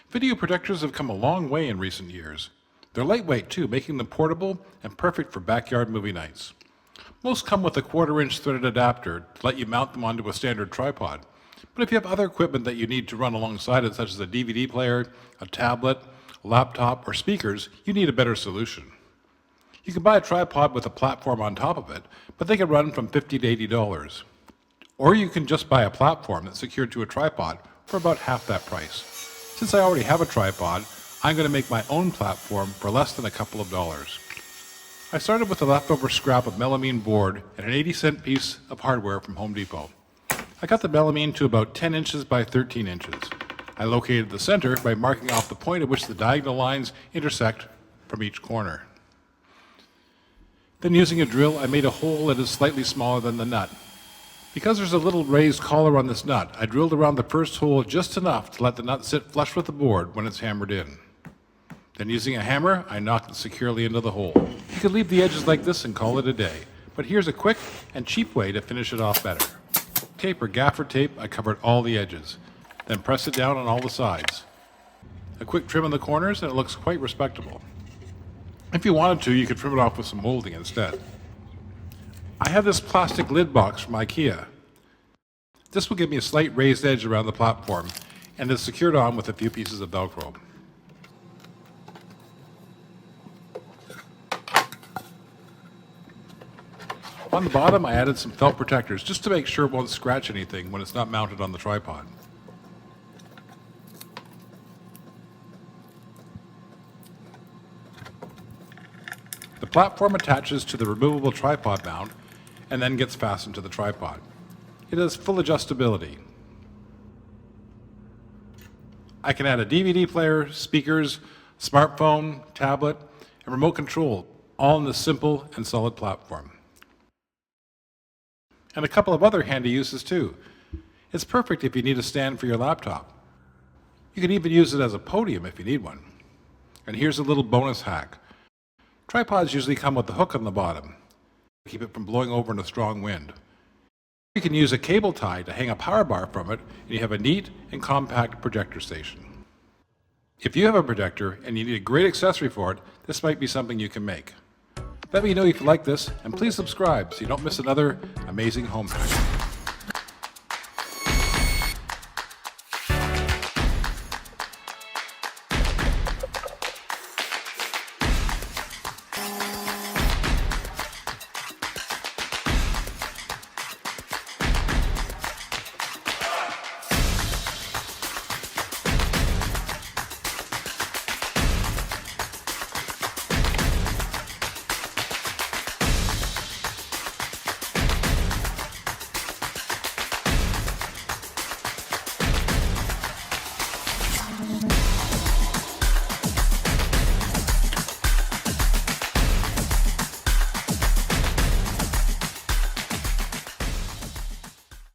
Video projectors have come a long way in recent years. They're lightweight too, making them portable and perfect for backyard movie nights. Most come with a 1/4-inch threaded adapter to let you mount them onto a standard tripod. But if you have other equipment that you need to run alongside it, such as a DVD player, a tablet, a laptop, or speakers, you need a better solution. You can buy a tripod with a platform on top of it, but they can run from $50 to $80. Or you can just buy a platform that's secured to a tripod for about half that price. Since I already have a tripod, I'm going to make my own platform for less than a couple of dollars. I started with a leftover scrap of melamine board and an 80-cent piece of hardware from Home Depot. I got the melamine to about 10 inches by 13 inches. I located the center by marking off the point at which the diagonal lines intersect from each corner. Then using a drill, I made a hole that is slightly smaller than the nut. Because there's a little raised collar on this nut, I drilled around the first hole just enough to let the nut sit flush with the board when it's hammered in. Then using a hammer, I knocked it securely into the hole. You could leave the edges like this and call it a day, but here's a quick and cheap way to finish it off better. Tape or gaffer tape, I covered all the edges, then press it down on all the sides. A quick trim on the corners and it looks quite respectable. If you wanted to, you could trim it off with some molding instead. I have this plastic lid box from IKEA. This will give me a slight raised edge around the platform and is secured on with a few pieces of Velcro. On the bottom, I added some felt protectors just to make sure it won't scratch anything when it's not mounted on the tripod. The platform attaches to the removable tripod mount and then gets fastened to the tripod. It has full adjustability. I can add a DVD player, speakers, smartphone, tablet, and remote control, all in this simple and solid platform. And a couple of other handy uses too. It's perfect if you need a stand for your laptop. You can even use it as a podium if you need one. And here's a little bonus hack. Tripods usually come with a hook on the bottom to keep it from blowing over in a strong wind. You can use a cable tie to hang a power bar from it, and you have a neat and compact projector station. If you have a projector and you need a great accessory for it, this might be something you can make. Let me know if you like this, and please subscribe so you don't miss another amazing home hack.